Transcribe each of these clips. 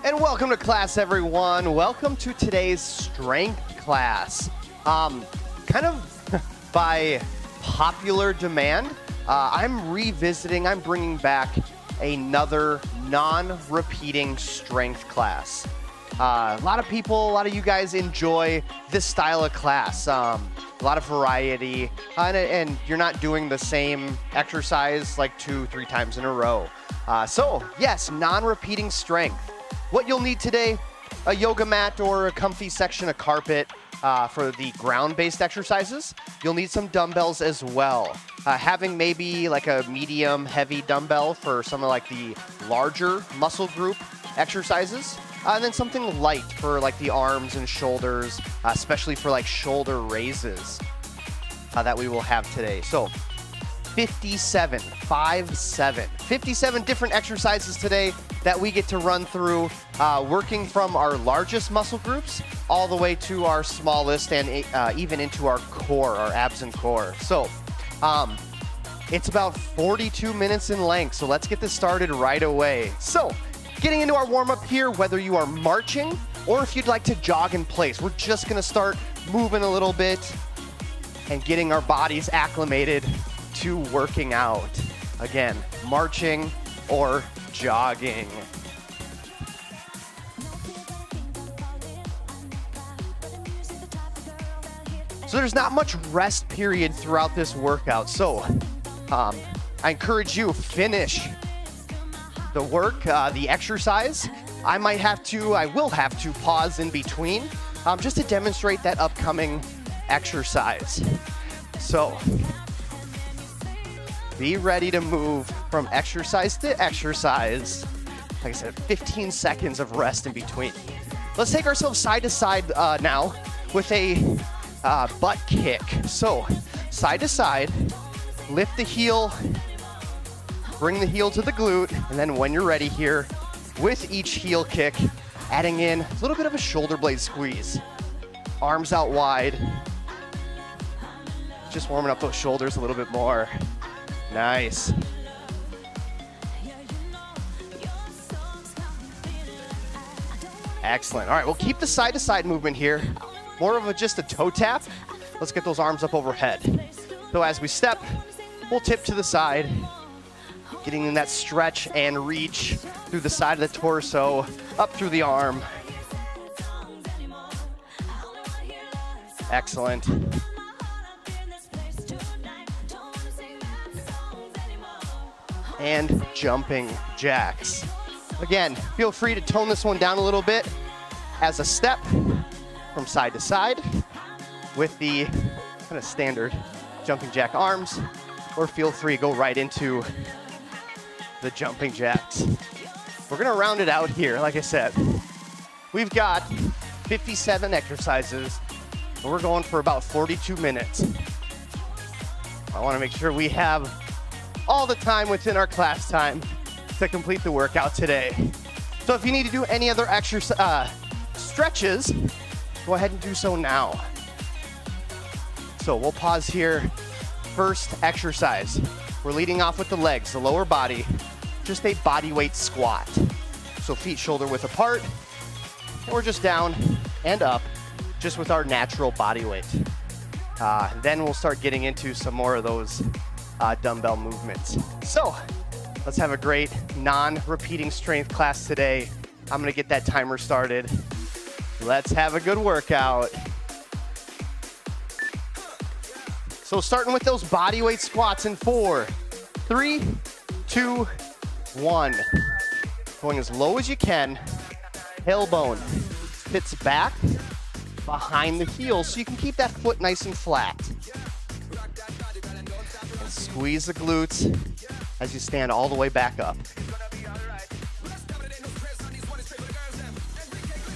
And welcome to class, everyone. Welcome to today's strength class. Kind of by popular demand, I'm bringing back another non-repeating strength class. A lot of you guys enjoy this style of class. A lot of variety, and you're not doing the same exercise like 2-3 times in a row. So yes, non-repeating strength. What you'll need today, a yoga mat or a comfy section of carpet for the ground-based exercises. You'll need some dumbbells as well. Having maybe like a medium heavy dumbbell for some of like the larger muscle group exercises. And then something light for like the arms and shoulders, especially for like shoulder raises that we will have today. So 57 different exercises today that we get to run through, working from our largest muscle groups all the way to our smallest and even into our core, our abs and core. So it's about 42 minutes in length, so let's get this started right away. So getting into our warm-up here, whether you are marching or if you'd like to jog in place, we're just gonna start moving a little bit and getting our bodies acclimated to working out. Again, marching or jogging. So there's not much rest period throughout this workout. So I encourage you, finish the work, the exercise. I will have to pause in between just to demonstrate that upcoming exercise. So be ready to move from exercise to exercise. Like I said, 15 seconds of rest in between. Let's take ourselves side to side now with a butt kick. So side to side, lift the heel, bring the heel to the glute, and then when you're ready here, with each heel kick, adding in a little bit of a shoulder blade squeeze. Arms out wide. Just warming up those shoulders a little bit more. Nice. Excellent. All right, we'll keep the side-to-side movement here. More of just a toe tap. Let's get those arms up overhead. So as we step, we'll tip to the side, getting in that stretch and reach through the side of the torso, up through the arm. Excellent. And jumping jacks. Again, feel free to tone this one down a little bit as a step from side to side with the kind of standard jumping jack arms, or feel free to go right into the jumping jacks. We're gonna round it out here. Like I said, we've got 57 exercises, and we're going for about 42 minutes. I wanna make sure we have all the time within our class time to complete the workout today. So if you need to do any other exercise stretches, go ahead and do so now. So we'll pause here. First exercise, we're leading off with the legs, the lower body, just a body weight squat. So feet shoulder width apart, and we're just down and up, just with our natural body weight. Then we'll start getting into some more of those dumbbell movements. So let's have a great non-repeating strength class today. I'm gonna get that timer started. Let's have a good workout. So starting with those body weight squats in 4, 3, 2, 1. Going as low as you can. Tailbone fits back behind the heel so you can keep that foot nice and flat. And squeeze the glutes as you stand all the way back up.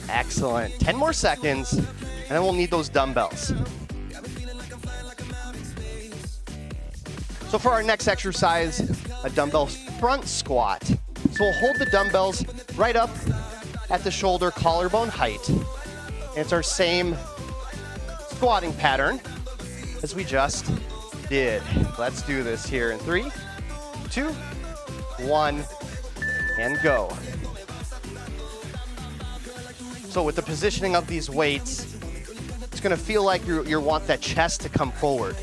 Excellent. 10 more seconds, and then we'll need those dumbbells. So for our next exercise, a dumbbell front squat. So we'll hold the dumbbells right up at the shoulder collarbone height. And it's our same squatting pattern as we just did. Let's do this here in 3, 2, 1, and go. So with the positioning of these weights, it's gonna feel like you want that chest to come forward.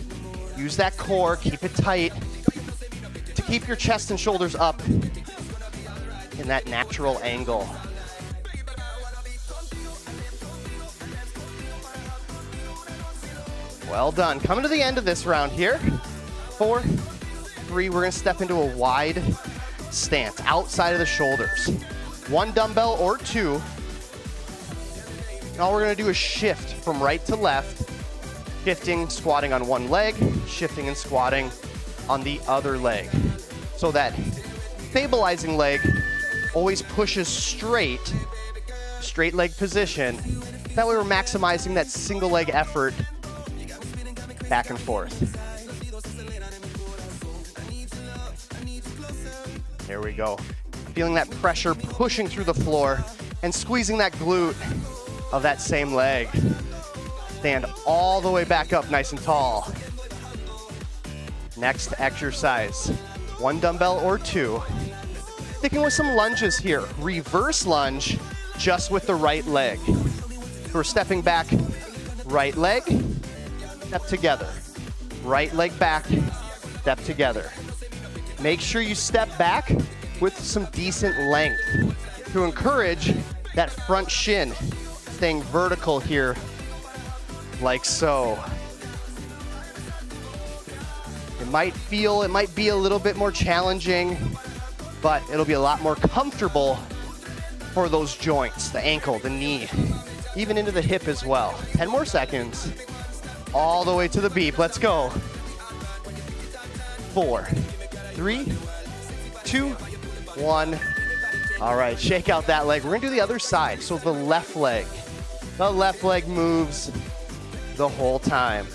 Use that core, keep it tight, to keep your chest and shoulders up in that natural angle. Well done. Coming to the end of this round here. 4, 3, we're gonna step into a wide stance, outside of the shoulders. 1 dumbbell or 2. And all we're gonna do is shift from right to left, shifting, squatting on one leg, shifting and squatting on the other leg. So that stabilizing leg always pushes straight leg position. That way we're maximizing that single leg effort back and forth. There we go. Feeling that pressure pushing through the floor and squeezing that glute of that same leg. Stand all the way back up nice and tall. Next exercise, 1 dumbbell or 2. Sticking with some lunges here. Reverse lunge just with the right leg. We're stepping back, right leg, step together. Right leg back, step together. Make sure you step back with some decent length to encourage that front shin staying vertical here, like so. It might be a little bit more challenging, but it'll be a lot more comfortable for those joints, the ankle, the knee, even into the hip as well. 10 more seconds, all the way to the beep. Let's go. 4, 3, 2, 1. All right, shake out that leg. We're gonna do the other side. So the left leg moves the whole time.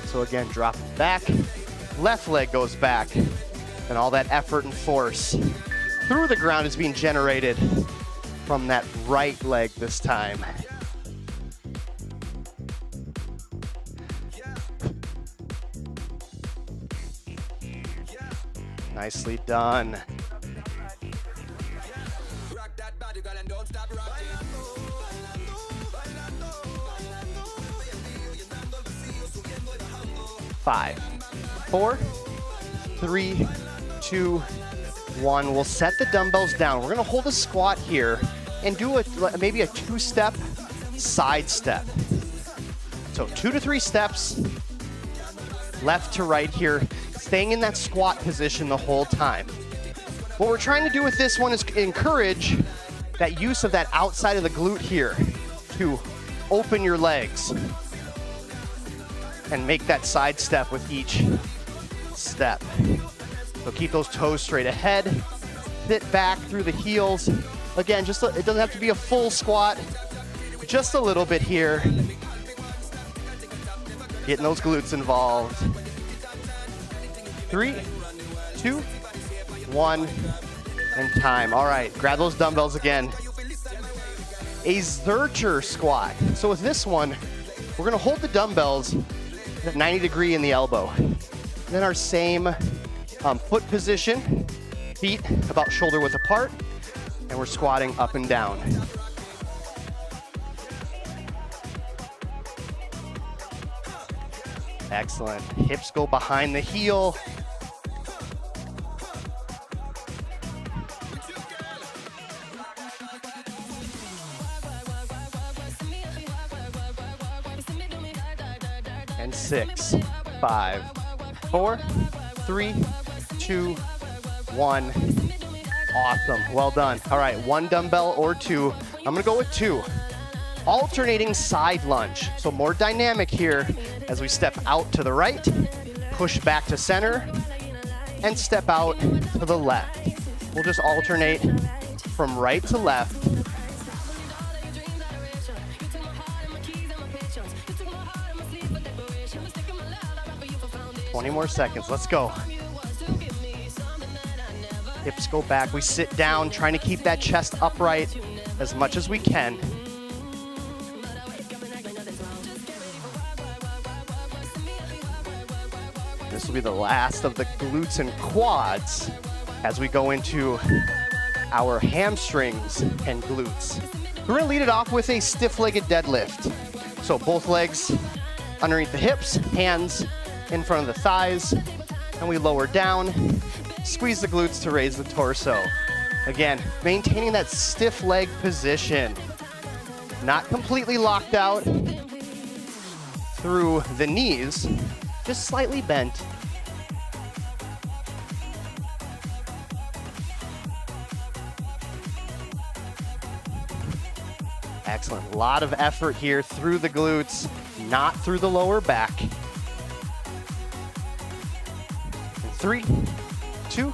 So again, drop it back, left leg goes back, and all that effort and force through the ground is being generated from that right leg this time. Nicely done. Five, 4, 3, 2, 1. We'll set the dumbbells down. We're gonna hold a squat here and do maybe a 2-step side step. So 2 to 3 steps, left to right here, staying in that squat position the whole time. What we're trying to do with this one is encourage that use of that outside of the glute here to open your legs and make that side step with each step. So keep those toes straight ahead, sit back through the heels. Again, it doesn't have to be a full squat, just a little bit here. Getting those glutes involved. 3, 2, 1, and time. All right, grab those dumbbells again. A Zercher squat. So with this one, we're gonna hold the dumbbells at 90 degree in the elbow. Then our same foot position, feet about shoulder width apart, and we're squatting up and down. Excellent. Hips go behind the heel. And 6, 5, 4, 3, 2, 1. Awesome. Well done. All right, 1 dumbbell or 2. I'm gonna go with 2. Alternating side lunge. So more dynamic here as we step out to the right, push back to center, and step out to the left. We'll just alternate from right to left. Twenty more seconds, let's go. Hips go back, we sit down, trying to keep that chest upright as much as we can. This will be the last of the glutes and quads as we go into our hamstrings and glutes. We're gonna lead it off with a stiff-legged deadlift. So both legs underneath the hips, hands in front of the thighs, and we lower down, squeeze the glutes to raise the torso. Again, maintaining that stiff leg position. Not completely locked out through the knees, just slightly bent. Excellent. A lot of effort here through the glutes, not through the lower back. In 3, 2,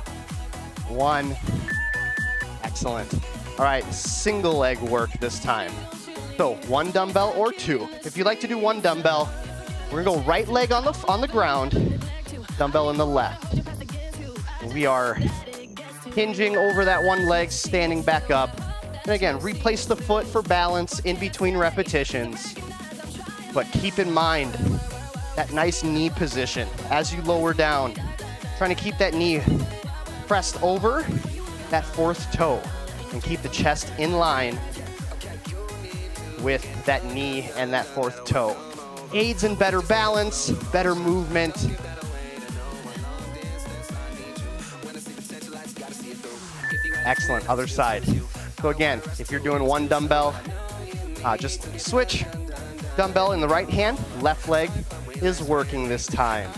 1. Excellent. All right, single leg work this time. So 1 dumbbell or 2. If you like to do 1 dumbbell, we're gonna go right leg on the ground, dumbbell in the left. We are hinging over that one leg, standing back up. And again, replace the foot for balance in between repetitions. But keep in mind that nice knee position as you lower down. Trying to keep that knee pressed over that 4th toe and keep the chest in line with that knee and that 4th toe. Aids in better balance, better movement. Excellent, other side. So again, if you're doing 1 dumbbell, just switch dumbbell in the right hand, left leg is working this time.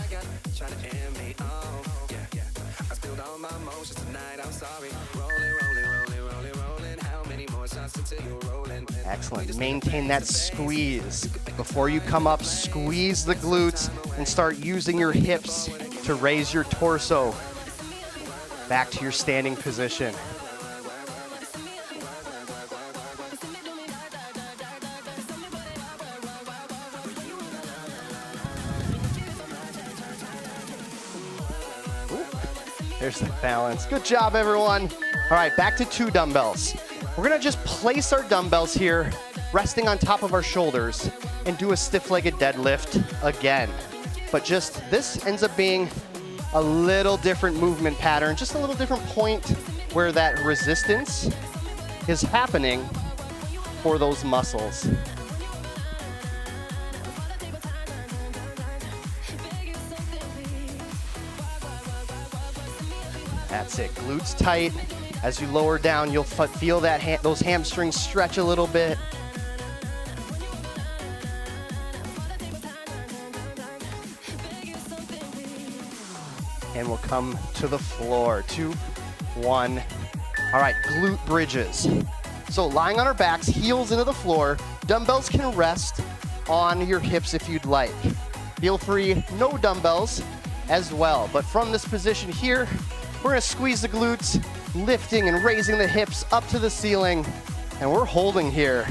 Excellent. Maintain that squeeze. Before you come up, squeeze the glutes and start using your hips to raise your torso back to your standing position. Ooh, there's the balance. Good job, everyone. All right, back to 2 dumbbells. We're gonna just place our dumbbells here, resting on top of our shoulders, and do a stiff-legged deadlift again. But just, this ends up being a little different movement pattern, just a little different point where that resistance is happening for those muscles. That's it, glutes tight. As you lower down, you'll feel that those hamstrings stretch a little bit. And we'll come to the floor. 2, 1. All right, glute bridges. So lying on our backs, heels into the floor. Dumbbells can rest on your hips if you'd like. Feel free, no dumbbells as well. But from this position here, we're gonna squeeze the glutes, lifting and raising the hips up to the ceiling, and we're holding here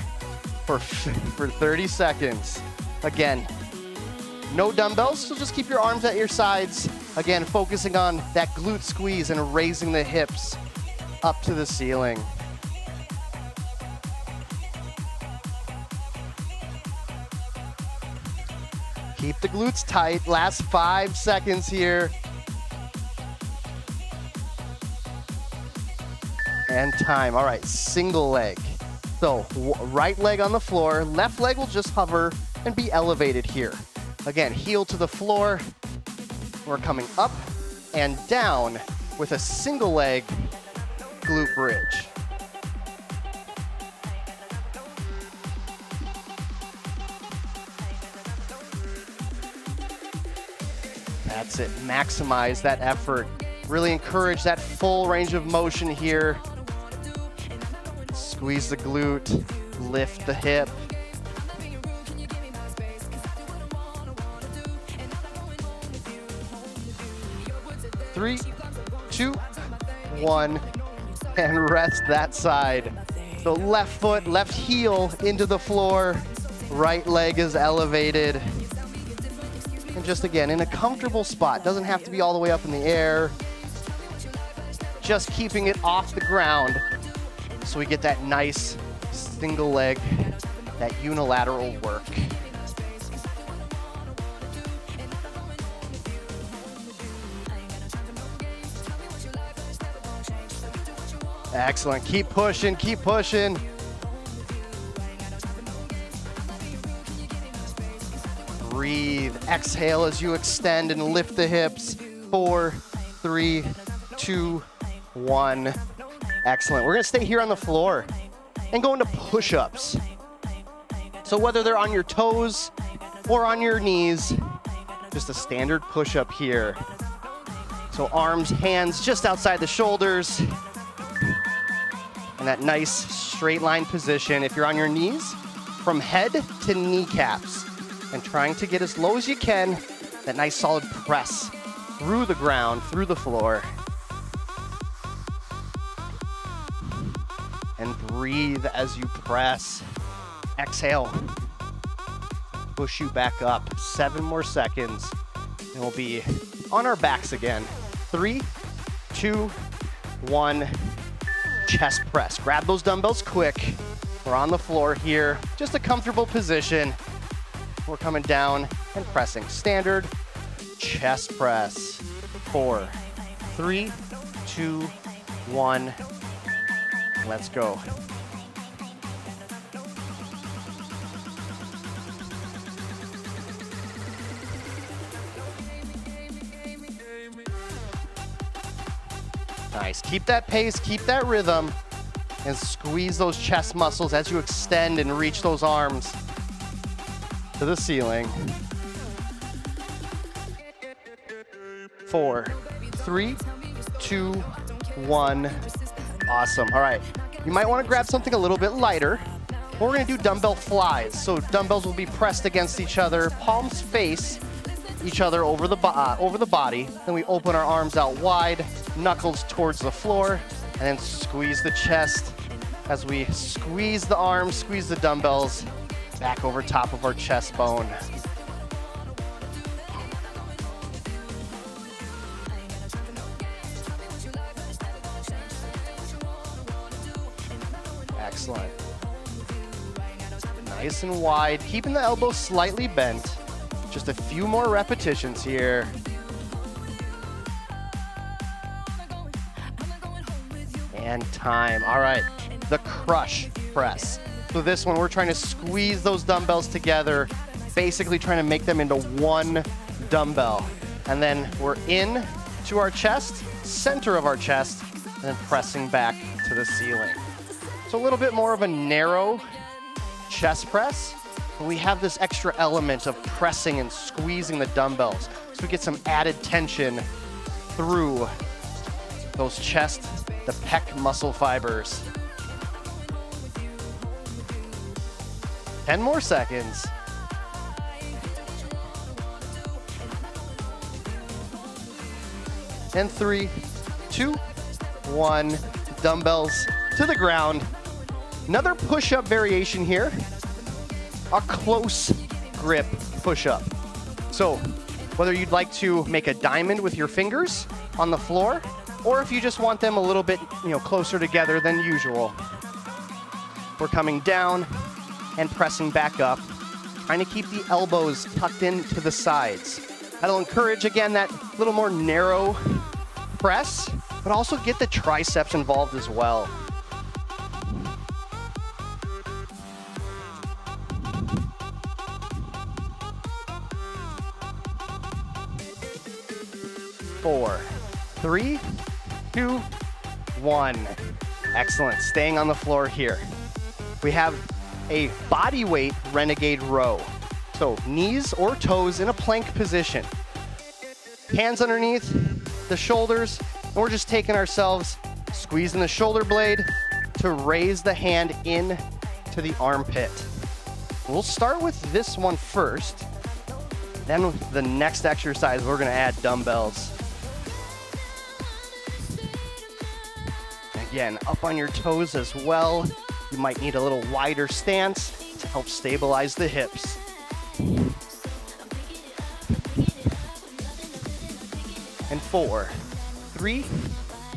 for 30 seconds. Again, no dumbbells, so just keep your arms at your sides. Again, focusing on that glute squeeze and raising the hips up to the ceiling. Keep the glutes tight. Last 5 seconds here. And time. All right, single leg. So right leg on the floor, left leg will just hover and be elevated here. Again, heel to the floor. We're coming up and down with a single leg glute bridge. That's it, maximize that effort. Really encourage that full range of motion here. Squeeze the glute, lift the hip. Three, 2, 1, and rest that side. So left foot, left heel into the floor, right leg is elevated. And just again, in a comfortable spot, doesn't have to be all the way up in the air. Just keeping it off the ground so we get that nice single leg, that unilateral work. Excellent. Keep pushing, keep pushing. Breathe. Exhale as you extend and lift the hips. 4, 3, 2, 1. Excellent. We're going to stay here on the floor and go into push-ups. So whether they're on your toes or on your knees, just a standard push-up here. So arms, hands just outside the shoulders. And that nice straight line position. If you're on your knees, from head to kneecaps. And trying to get as low as you can, that nice solid press through the ground, through the floor. And breathe as you press. Exhale. Push you back up. 7 more seconds. And we'll be on our backs again. 3, 2, 1. Chest press. Grab those dumbbells quick. We're on the floor here. Just a comfortable position. We're coming down and pressing. Standard chest press. 4, 3, 2, 1. Let's go. Nice. Keep that pace, keep that rhythm, and squeeze those chest muscles as you extend and reach those arms to the ceiling. 4, 3, 2, 1. Awesome. All right. You might want to grab something a little bit lighter. We're going to do dumbbell flies. So dumbbells will be pressed against each other, palms face each other over the body. Then we open our arms out wide, knuckles towards the floor, and then squeeze the chest as we squeeze the arms, squeeze the dumbbells back over top of our chest bone. Excellent. Nice and wide, keeping the elbows slightly bent. Just a few more repetitions here. And time. All right, the crush press. So this one, we're trying to squeeze those dumbbells together, basically trying to make them into one dumbbell. And then we're in to our chest, center of our chest, and then pressing back to the ceiling. So a little bit more of a narrow chest press, but we have this extra element of pressing and squeezing the dumbbells. So we get some added tension through those chest, the pec muscle fibers. 10 more seconds. And 3, 2, 1. Dumbbells to the ground. Another push-up variation here. A close grip push-up. So whether you'd like to make a diamond with your fingers on the floor, or if you just want them a little bit, closer together than usual. We're coming down and pressing back up, trying to keep the elbows tucked into the sides. That'll encourage, again, that little more narrow press, but also get the triceps involved as well. Four, 3, 2, 1. Excellent. Staying on the floor here. We have a body weight renegade row. So knees or toes in a plank position. Hands underneath the shoulders, and we're just taking ourselves, squeezing the shoulder blade to raise the hand in to the armpit. We'll start with this one first. Then the next exercise, we're gonna add dumbbells. Again, up on your toes as well. You might need a little wider stance to help stabilize the hips. And 4, 3,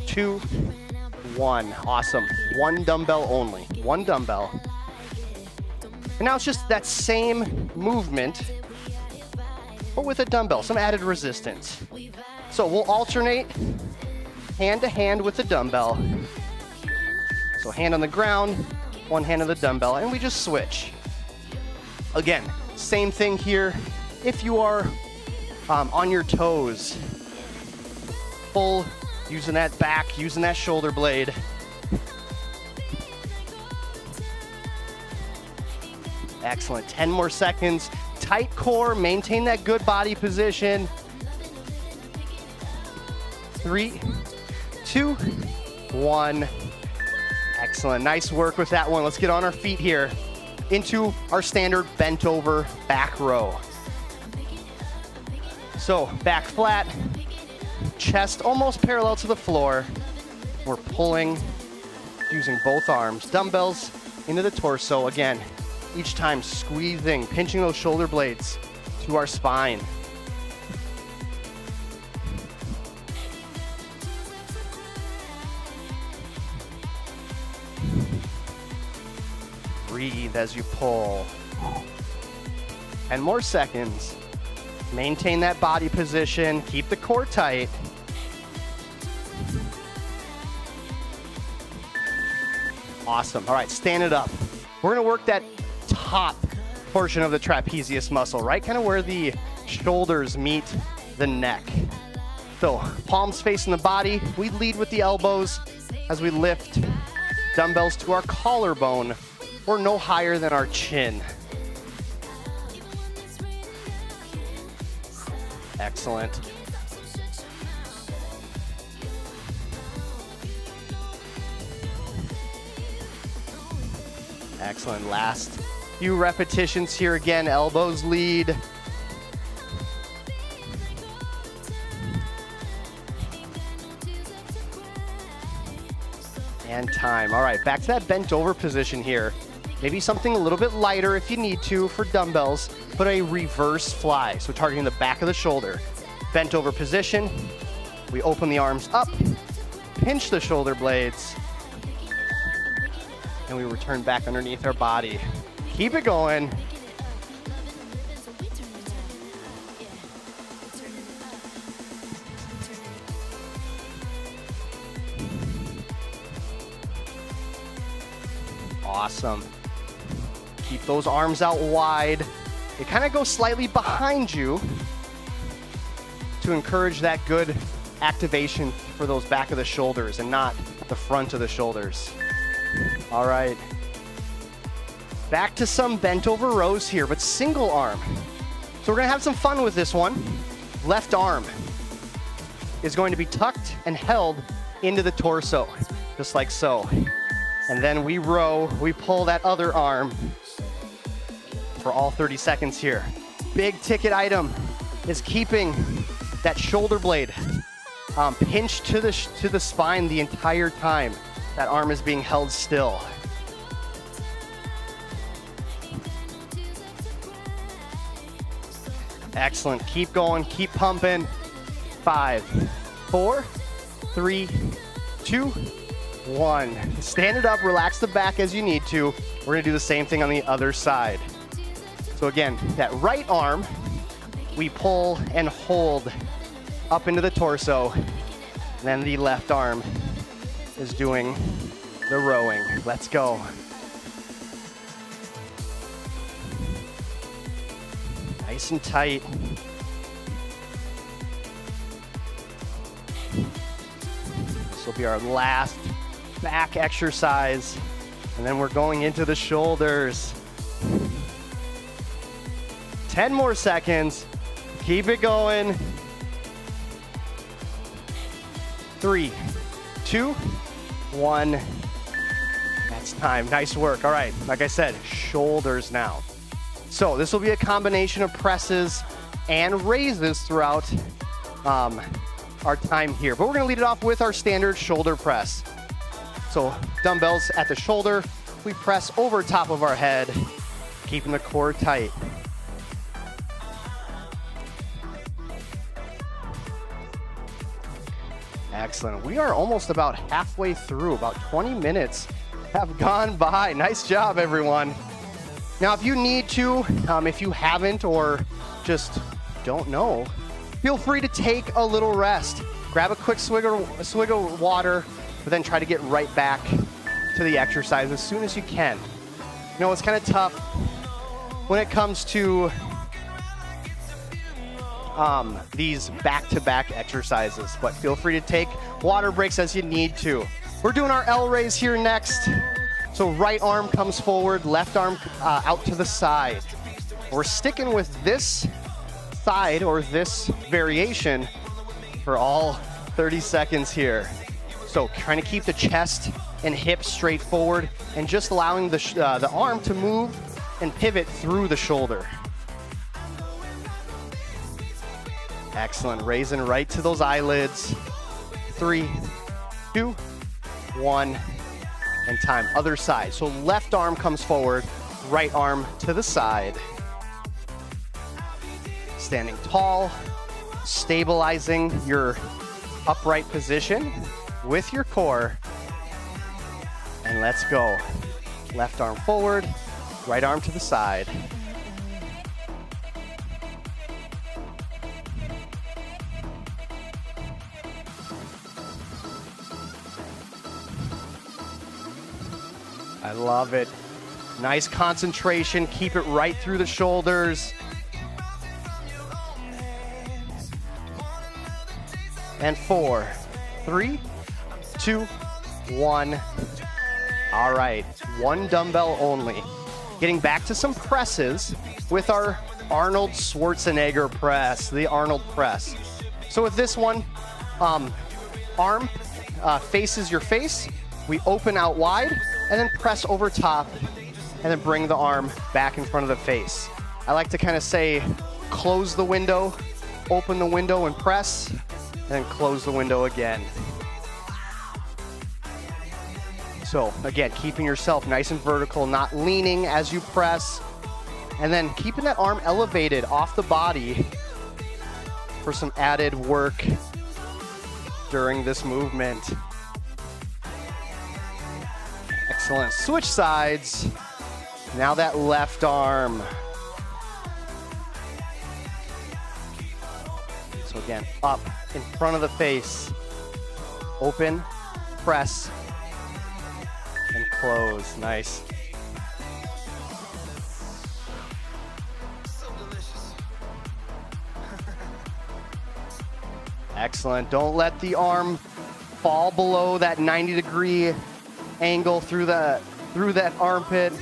2, 1. Awesome. One dumbbell only. One dumbbell. And now it's just that same movement, but with a dumbbell, some added resistance. So we'll alternate hand to hand with the dumbbell. So hand on the ground, one hand on the dumbbell, and we just switch. Again, same thing here. If you are on your toes, full, using that back, using that shoulder blade. Excellent, 10 more seconds. Tight core, maintain that good body position. 3, 2, 1. Excellent, nice work with that one. Let's get on our feet here into our standard bent over back row. So back flat, chest almost parallel to the floor. We're pulling using both arms, dumbbells into the torso. Again, each time squeezing, pinching those shoulder blades to our spine. Breathe as you pull. 10 more seconds. Maintain that body position. Keep the core tight. Awesome. All right, stand it up. We're gonna work that top portion of the trapezius muscle, right? Kind of where the shoulders meet the neck. So palms facing the body. We lead with the elbows as we lift dumbbells to our collarbone or no higher than our chin. Excellent. Excellent. Last few repetitions here again. Elbows lead. And time. All right, back to that bent over position here. Maybe something a little bit lighter if you need to for dumbbells, but a reverse fly. So targeting the back of the shoulder. Bent over position. We open the arms up, pinch the shoulder blades, and we return back underneath our body. Keep it going. Awesome. Keep those arms out wide. It kind of goes slightly behind you to encourage that good activation for those back of the shoulders and not the front of the shoulders. All right. Back to some bent over rows here, but single arm. So we're gonna have some fun with this one. Left arm is going to be tucked and held into the torso, just like so. And then we row, we pull that other arm for all 30 seconds here. Big ticket item is keeping that shoulder blade pinched to the spine the entire time. That arm is being held still. Excellent, keep going, keep pumping. 5, 4, 3, 2, 1. Stand it up, relax the back as you need to. We're gonna do the same thing on the other side. So again, that right arm, we pull and hold up into the torso. And then the left arm is doing the rowing. Let's go. Nice and tight. This will be our last back exercise. And then we're going into the shoulders. 10 more seconds. Keep it going. 3, 2, 1. That's time. Nice work. All right, like I said, shoulders now. So this will be a combination of presses and raises throughout our time here. But we're gonna lead it off with our standard shoulder press. So dumbbells at the shoulder, we press over top of our head, keeping the core tight. Excellent. We are almost about halfway through. About 20 minutes have gone by. Nice job, everyone. Now, if you need to, if you haven't or just don't know, feel free to take a little rest. Grab a quick swig of water, but then try to get right back to the exercise as soon as you can. You know, it's kind of tough when it comes to these back-to-back exercises, but feel free to take water breaks as you need to. We're doing our L raise here next. So right arm comes forward, left arm out to the side. We're sticking with this side or this variation for all 30 seconds here. So trying to keep the chest and hips straight forward and just allowing the arm to move and pivot through the shoulder. Excellent, raising right to those eyelids. 3, 2, 1, and time. Other side. So left arm comes forward, right arm to the side. Standing tall, stabilizing your upright position with your core. And let's go. Left arm forward, right arm to the side. I love it. Nice concentration. Keep it right through the shoulders. And 4, 3, 2, 1. All right, one dumbbell only. Getting back to some presses with our Arnold Schwarzenegger press, the Arnold press. So with this one, arm faces your face. We open out wide and then press over top and then bring the arm back in front of the face. I like to kind of say, close the window, open the window and press, and then close the window again. So again, keeping yourself nice and vertical, not leaning as you press, and then keeping that arm elevated off the body for some added work during this movement. Excellent. Switch sides. Now that left arm. So again, up in front of the face. Open, press, and close. Nice. Excellent. Don't let the arm fall below that 90-degree angle through that armpit.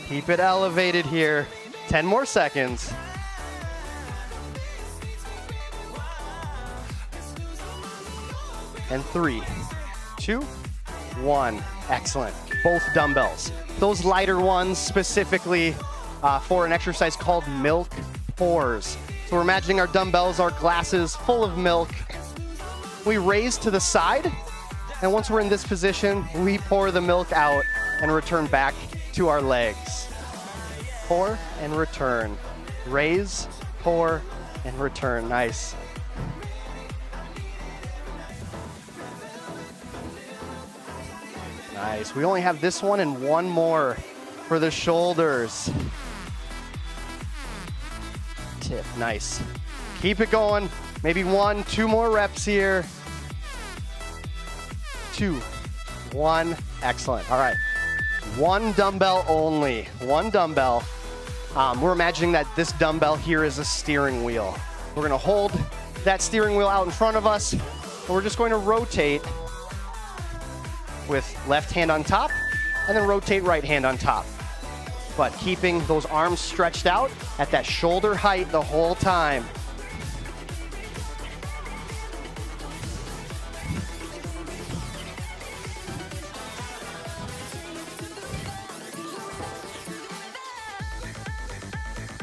Keep it elevated here. 10 more seconds. And 3, 2, 1. Excellent. Both dumbbells. Those lighter ones specifically for an exercise called milk pours. So we're imagining our dumbbells are glasses full of milk. We raise to the side, and once we're in this position, we pour the milk out and return back to our legs. Pour and return. Raise, pour, and return. Nice. Nice. We only have this one and one more for the shoulders. Tip. Nice. Keep it going. Maybe 1, 2 more reps here. 2, 1. Excellent. All right. One dumbbell only. One dumbbell. We're imagining that this dumbbell here is a steering wheel. We're going to hold that steering wheel out in front of us, and we're just going to rotate with left hand on top, and then rotate right hand on top. But keeping those arms stretched out at that shoulder height the whole time.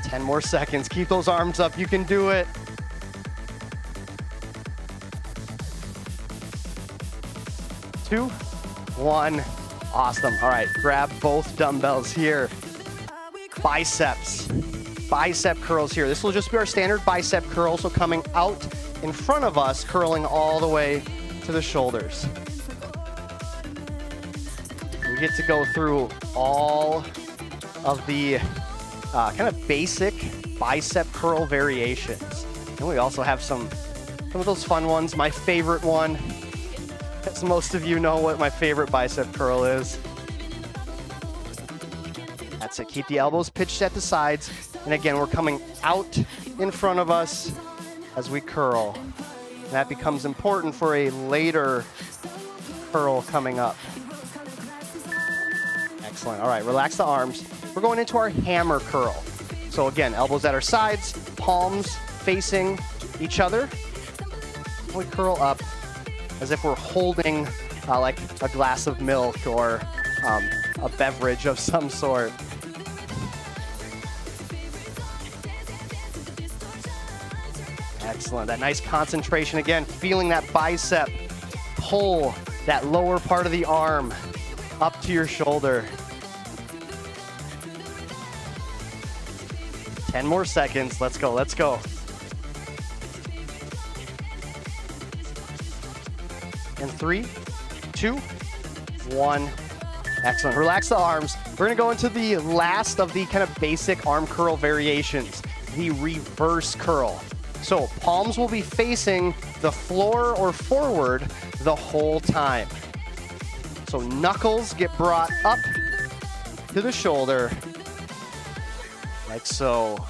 Ten more seconds. Keep those arms up. You can do it. 2, 1. Awesome. All right, grab both dumbbells here. Biceps. Bicep curls here. This will just be our standard bicep curl, so coming out in front of us, curling all the way to the shoulders. We get to go through all of the kind of basic bicep curl variations. And we also have some of those fun ones. My favorite one, as most of you know what my favorite bicep curl is. That's it. Keep the elbows pitched at the sides. And again, we're coming out in front of us as we curl. And that becomes important for a later curl coming up. Excellent. All right, relax the arms. We're going into our hammer curl. So again, elbows at our sides, palms facing each other. We curl up as if we're holding like a glass of milk or a beverage of some sort. Excellent. That nice concentration again, feeling that bicep pull that lower part of the arm up to your shoulder. 10 more seconds. Let's go. Let's go. And 3, 2, 1. Excellent. Relax the arms. We're going to go into the last of the kind of basic arm curl variations, the reverse curl. So palms will be facing the floor or forward the whole time. So knuckles get brought up to the shoulder, like so.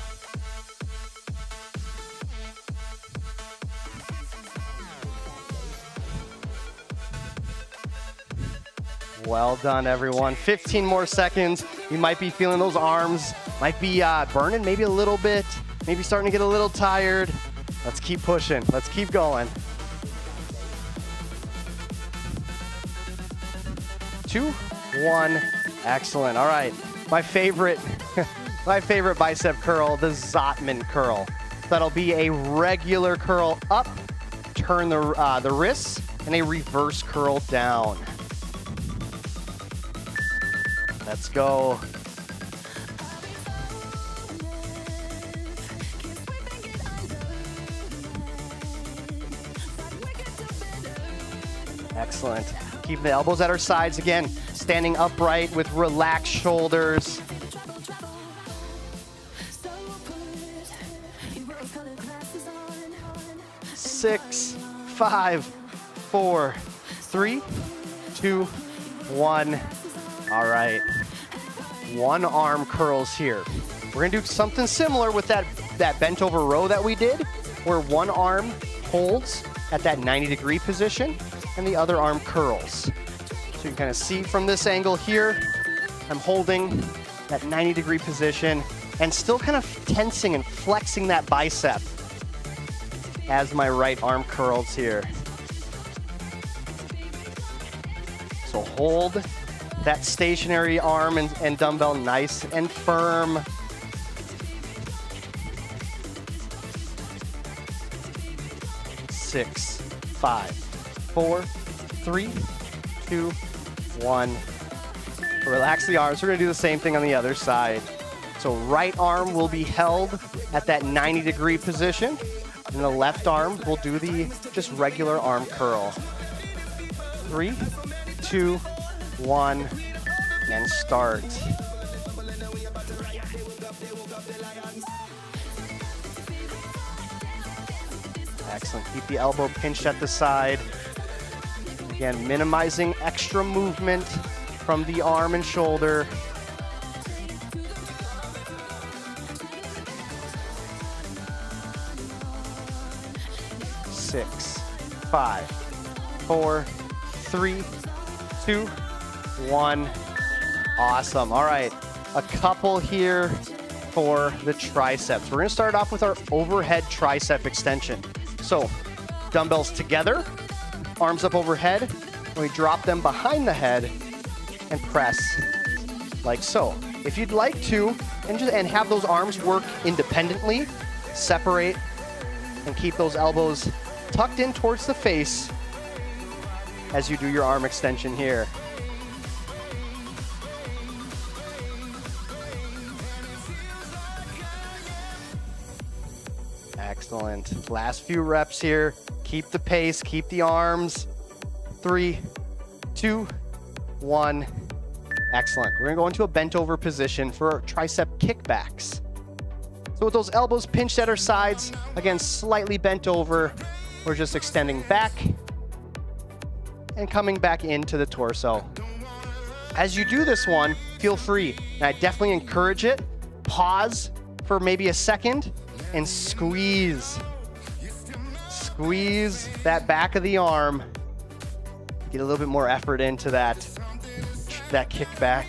Well done, everyone. 15 more seconds. You might be feeling those arms, might be burning maybe a little bit, maybe starting to get a little tired. Let's keep pushing. Let's keep going. 2, 1. Excellent. All right. My favorite, my favorite bicep curl, the Zotman curl. That'll be a regular curl up, turn the wrists, and a reverse curl down. Let's go. Excellent. Keep the elbows at our sides again, standing upright with relaxed shoulders. Six, 5, 4, 3, 2, 1. All right. One arm curls here. We're gonna do something similar with that bent over row that we did, where one arm holds at that 90-degree position and the other arm curls. So you can kind of see from this angle here, I'm holding that 90-degree position and still kind of tensing and flexing that bicep as my right arm curls here. So hold that stationary arm and dumbbell nice and firm. Six, 5, 4, 3, 2, 1. Relax the arms. We're gonna do the same thing on the other side. So right arm will be held at that 90-degree position, and the left arm will do the just regular arm curl. 3, 2, 1, and start. Excellent. Keep the elbow pinched at the side. Again, minimizing extra movement from the arm and shoulder. Six, 5, 4, 3, 2, 1. Awesome. All right, a couple here for the triceps. We're gonna start off with our overhead tricep extension. So dumbbells together, arms up overhead, and we drop them behind the head and press like so. If you'd like to, and have those arms work independently, separate and keep those elbows tucked in towards the face as you do your arm extension here. Excellent. Last few reps here. Keep the pace, keep the arms. 3, 2, 1. Excellent. We're gonna go into a bent over position for tricep kickbacks. So with those elbows pinched at our sides, again, slightly bent over, we're just extending back and coming back into the torso. As you do this one, feel free. And I definitely encourage it. Pause for maybe a second and squeeze. Squeeze that back of the arm. Get a little bit more effort into that kickback.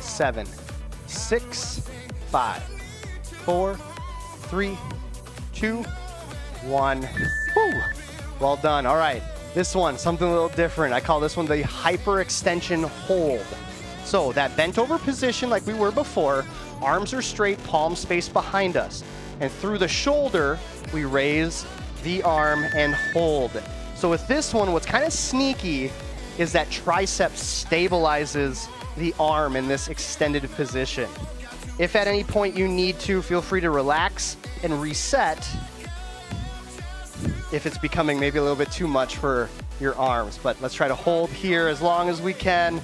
Seven, 6, 5, 4, 3, 2, 1. Woo! Well done. All right. This one, something a little different. I call this one the hyperextension hold. So that bent over position like we were before, arms are straight, palms spaced behind us. And through the shoulder, we raise the arm and hold. So with this one, what's kind of sneaky is that tricep stabilizes the arm in this extended position. If at any point you need to, feel free to relax and reset if it's becoming maybe a little bit too much for your arms. But let's try to hold here as long as we can,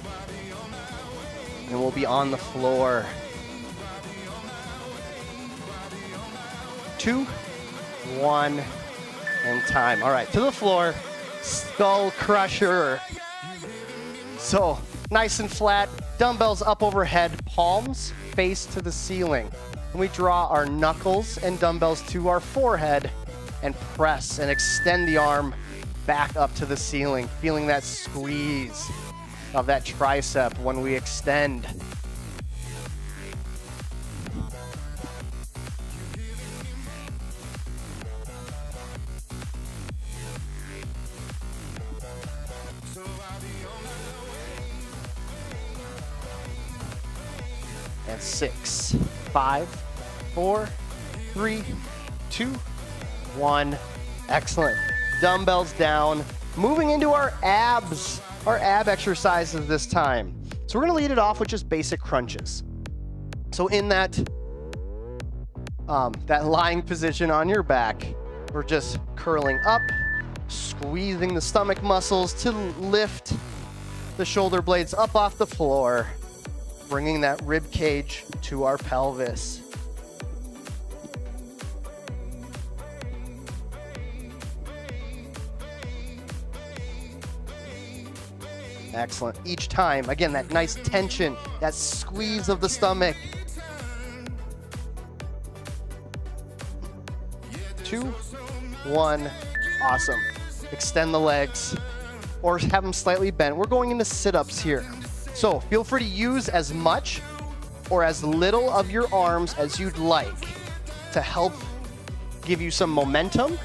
and we'll be on the floor. 2, 1, and time. All right, to the floor, skull crusher. So nice and flat, dumbbells up overhead, palms face to the ceiling. And we draw our knuckles and dumbbells to our forehead and press and extend the arm back up to the ceiling, feeling that squeeze of that tricep when we extend. And 6, 5, 4, 3, 2, 1. Excellent. Dumbbells down. Moving into our abs, our ab exercises this time. So we're gonna lead it off with just basic crunches. So in that lying position on your back, we're just curling up, squeezing the stomach muscles to lift the shoulder blades up off the floor, bringing that rib cage to our pelvis. Excellent. Each time, again, that nice tension, that squeeze of the stomach. 2, 1, awesome. Extend the legs or have them slightly bent. We're going into sit-ups here. So feel free to use as much or as little of your arms as you'd like to help give you some momentum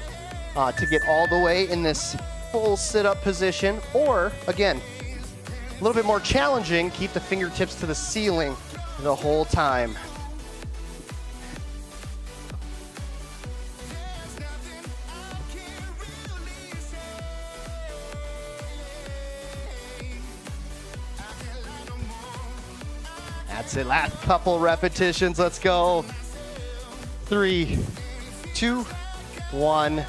to get all the way in this full sit-up position. Or, again, a little bit more challenging, keep the fingertips to the ceiling the whole time. That's it, last couple repetitions, let's go. 3, 2, 1.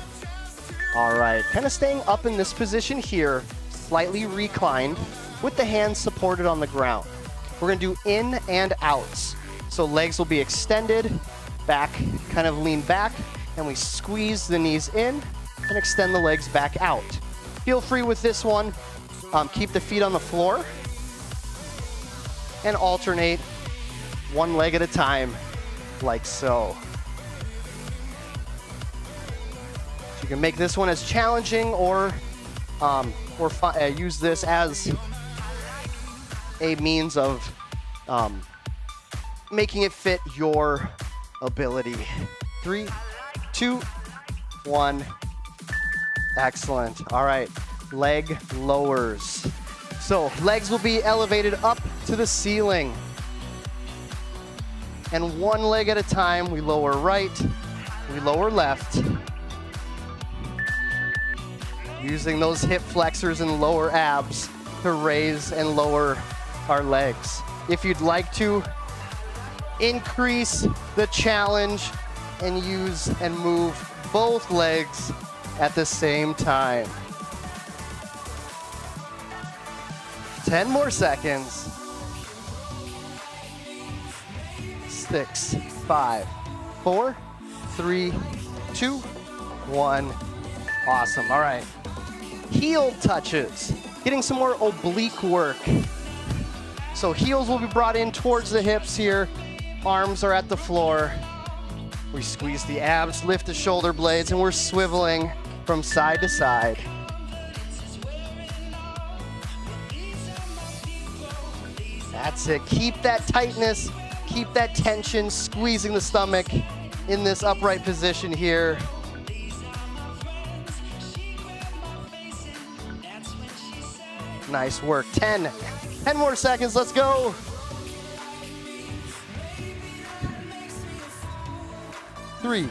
All right, kind of staying up in this position here, slightly reclined with the hands supported on the ground. We're gonna do in and outs. So legs will be extended, back, kind of lean back, and we squeeze the knees in and extend the legs back out. Feel free with this one, keep the feet on the floor and alternate one leg at a time, like so. So you can make this one as challenging or use this as a means of making it fit your ability. 3, 2, 1. Excellent. All right, leg lowers. So legs will be elevated up to the ceiling. And one leg at a time, we lower right, we lower left. Using those hip flexors and lower abs to raise and lower our legs. If you'd like to increase the challenge and use and move both legs at the same time. 10 more seconds. 6, 5, 4, 3, 2, 1. Awesome, all right. Heel touches, getting some more oblique work. So heels will be brought in towards the hips here. Arms are at the floor. We squeeze the abs, lift the shoulder blades, and we're swiveling from side to side. That's it. Keep that tightness, keep that tension, squeezing the stomach in this upright position here. Nice work. 10 more seconds. Let's go. Three,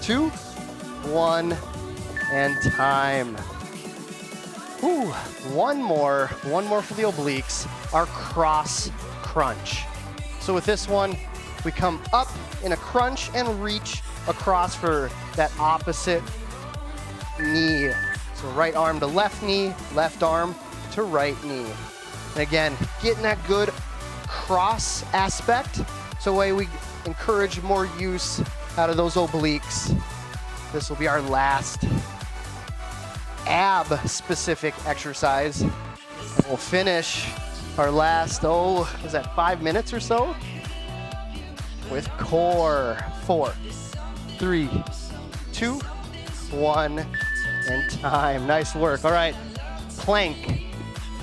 two, one, and time. Ooh, one more for the obliques, our cross crunch. So with this one, we come up in a crunch and reach across for that opposite knee. So right arm to left knee, left arm to right knee. And again, getting that good cross aspect, so way we encourage more use out of those obliques. This will be our last ab specific exercise. And we'll finish our last, is that 5 minutes or so? With core. 4, 3, 2, 1, and time. Nice work. All right, plank.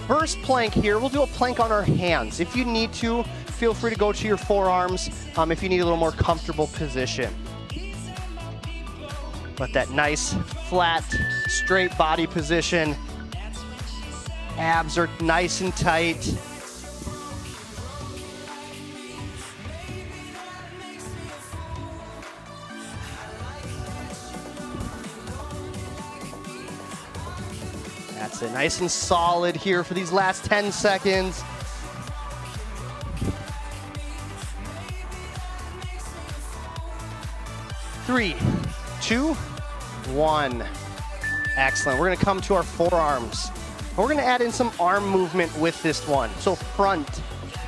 First plank here, we'll do a plank on our hands. If you need to, feel free to go to your forearms if you need a little more comfortable position. But that nice, flat, straight body position. Abs are nice and tight. That's it, nice and solid here for these last 10 seconds. Three, 2, 1. Excellent. We're gonna come to our forearms. And we're gonna add in some arm movement with this one. So front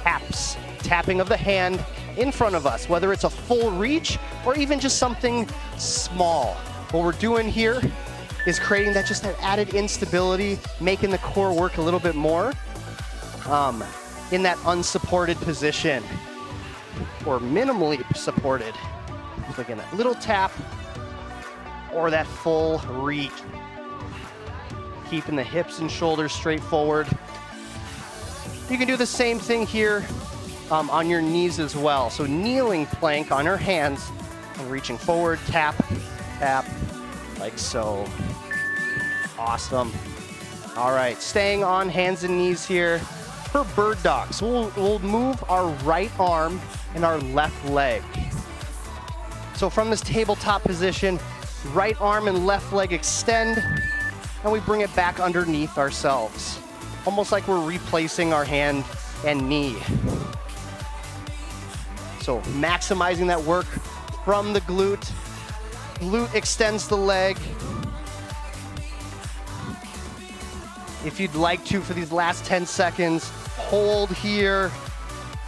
taps, tapping of the hand in front of us, whether it's a full reach or even just something small. What we're doing here is creating that added instability, making the core work a little bit more in that unsupported position or minimally supported. So again, that little tap or that full reach. Keeping the hips and shoulders straight forward. You can do the same thing here on your knees as well. So kneeling plank on our hands and reaching forward, tap, tap, like so. Awesome. All right, staying on hands and knees here for bird dog. So we'll move our right arm and our left leg. So from this tabletop position, right arm and left leg extend, and we bring it back underneath ourselves. Almost like we're replacing our hand and knee. So maximizing that work from the glute. Glute extends the leg. If you'd like to, for these last 10 seconds, hold here,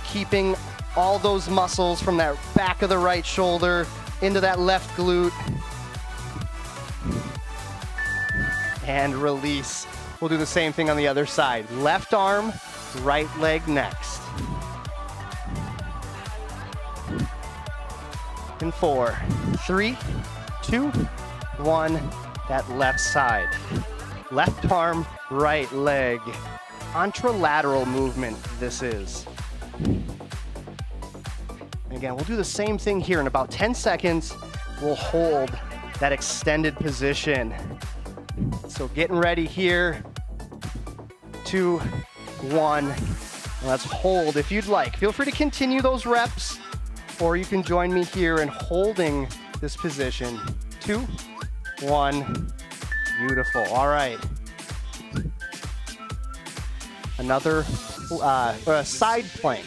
keeping all those muscles from that back of the right shoulder into that left glute. And release. We'll do the same thing on the other side. Left arm, right leg next. In 4, 3, 2, 1, that left side. Left arm, right leg. Contralateral movement this is. And again, we'll do the same thing here in about 10 seconds. We'll hold that extended position. So getting ready here. 2, 1. Let's hold if you'd like. Feel free to continue those reps, or you can join me here in holding this position. 2, 1. Beautiful. All right. Another side plank.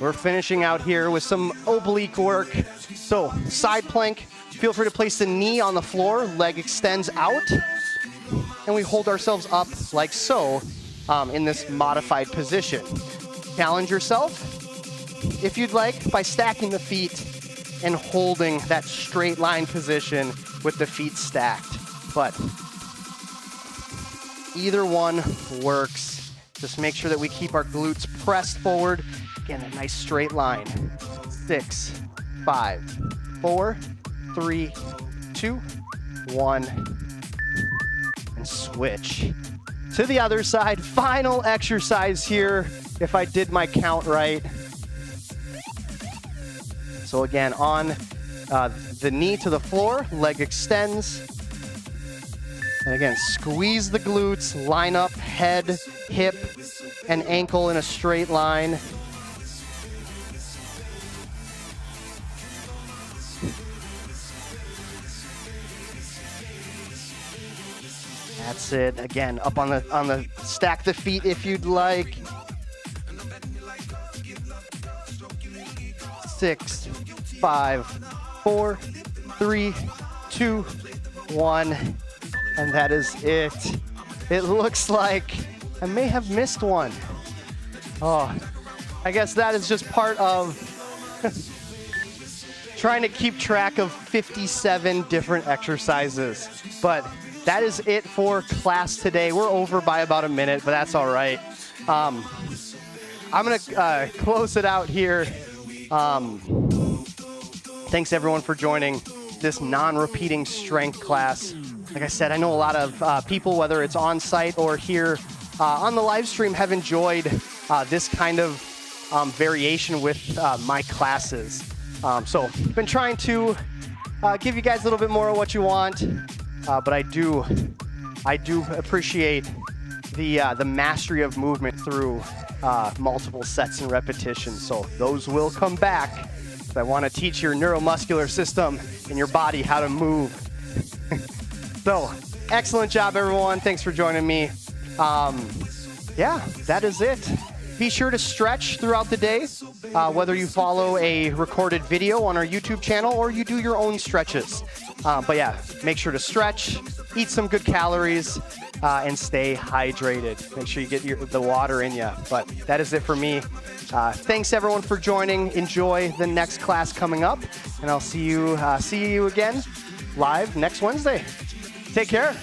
We're finishing out here with some oblique work. So side plank, feel free to place the knee on the floor, leg extends out, and we hold ourselves up like so in this modified position. Challenge yourself, if you'd like, by stacking the feet and holding that straight line position with the feet stacked. but either one works. Just make sure that we keep our glutes pressed forward. Again, a nice straight line. 6, 5, 4, 3, 2, 1, and switch to the other side. Final exercise here, if I did my count right. So again, on the knee to the floor, leg extends. And again, squeeze the glutes, line up head, hip, and ankle in a straight line. That's it. Again, up on the stack the feet if you'd like. 6, 5, 4, 3, 2, 1, and that is it. It looks like I may have missed one. Oh, I guess that is just part of trying to keep track of 57 different exercises. But that is it for class today. We're over by about a minute, but that's all right. I'm gonna close it out here. Thanks everyone for joining this non-repeating strength class. Like I said, I know a lot of people, whether it's on site or here on the live stream, have enjoyed this kind of variation with my classes. So I've been trying to give you guys a little bit more of what you want, but I do appreciate the mastery of movement through multiple sets and repetitions. So those will come back. I want to teach your neuromuscular system and your body how to move. So, excellent job, everyone. Thanks for joining me. Yeah, that is it. Be sure to stretch throughout the day, whether you follow a recorded video on our YouTube channel or you do your own stretches. But yeah, make sure to stretch, eat some good calories, and stay hydrated. Make sure you get the water in you. But that is it for me. Thanks everyone for joining. Enjoy the next class coming up, and I'll see you again live next Wednesday. Take care.